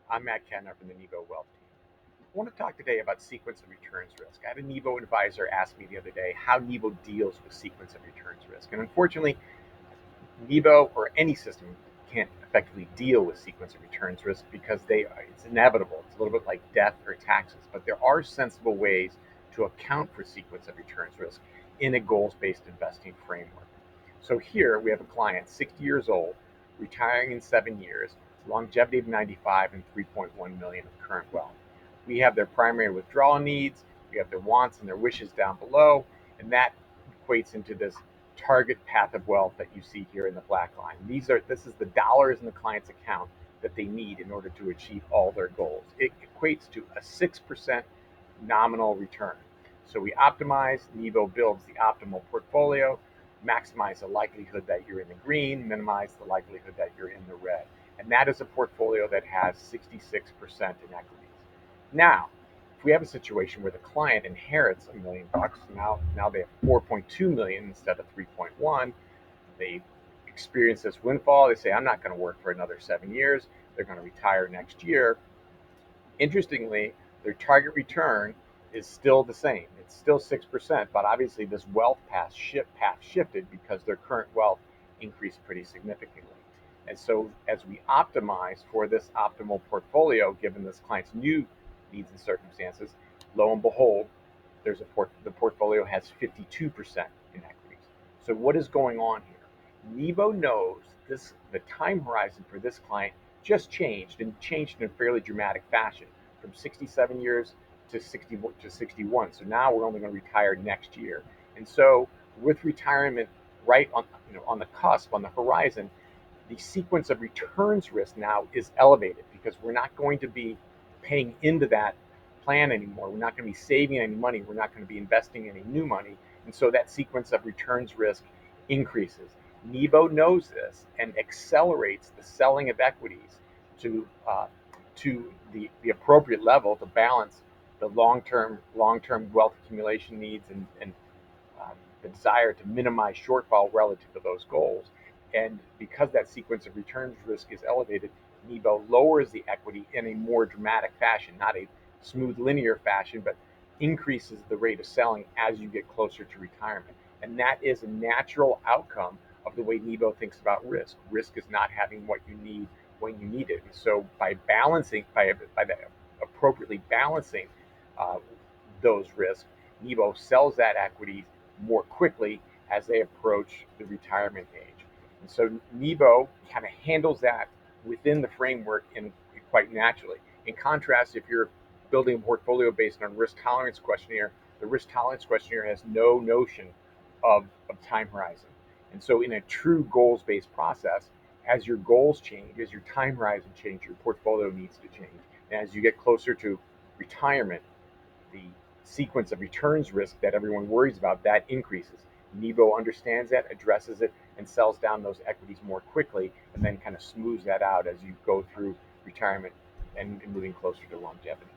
I'm Matt Kadnar from the Nebo Wealth Team. I want to talk today about sequence of returns risk. I had a Nebo advisor ask me the other day how Nebo deals with sequence of returns risk. And unfortunately, Nebo or any system can't effectively deal with sequence of returns risk because it's inevitable. It's a little bit like death or taxes. But there are sensible ways to account for sequence of returns risk in a goals-based investing framework. So here we have a client, 60 years old, retiring in 7 years, longevity of 95 and 3.1 million of current wealth. We have their primary withdrawal needs, we have their wants and their wishes down below, and that equates into this target path of wealth that you see here in the black line. This is the dollars in the client's account that they need in order to achieve all their goals. It equates to a 6% nominal return. So we optimize, Nebo builds the optimal portfolio, maximize the likelihood that you're in the green, minimize the likelihood that you're in the red. And that is a portfolio that has 66% in equities. Now, if we have a situation where the client inherits $1 million, now they have 4.2 million instead of 3.1, they experience this windfall, they say, I'm not going to work for another 7 years, they're going to retire next year. Interestingly, their target return is still the same. It's still 6%, but obviously this wealth path shifted because their current wealth increased pretty significantly. And so as we optimize for this optimal portfolio, given this client's new needs and circumstances, lo and behold, the portfolio has 52% in equities. So what is going on here? Nebo knows the time horizon for this client just changed and changed in a fairly dramatic fashion from 67 years to 61. So now we're only going to retire next year. And so with retirement right on the cusp, on the horizon, the sequence of returns risk now is elevated because we're not going to be paying into that plan anymore. We're not going to be saving any money. We're not going to be investing any new money. And so that sequence of returns risk increases. Nebo knows this and accelerates the selling of equities to the appropriate level to balance the long term wealth accumulation needs and the desire to minimize shortfall relative to those goals. And because that sequence of returns risk is elevated, Nebo lowers the equity in a more dramatic fashion, not a smooth linear fashion, but increases the rate of selling as you get closer to retirement. And that is a natural outcome of the way Nebo thinks about risk. Risk is not having what you need when you need it. And so by appropriately balancing uh, those risks, Nebo sells that equity more quickly as they approach the retirement age. And so Nebo kind of handles that within the framework in quite naturally. In contrast, if you're building a portfolio based on risk tolerance questionnaire, the risk tolerance questionnaire has no notion of time horizon. And so in a true goals-based process, as your goals change, as your time horizon change, your portfolio needs to change. And as you get closer to retirement, the sequence of returns risk that everyone worries about, that increases. Nebo understands that, addresses it, and sells down those equities more quickly, and then kind of smooths that out as you go through retirement and moving closer to longevity.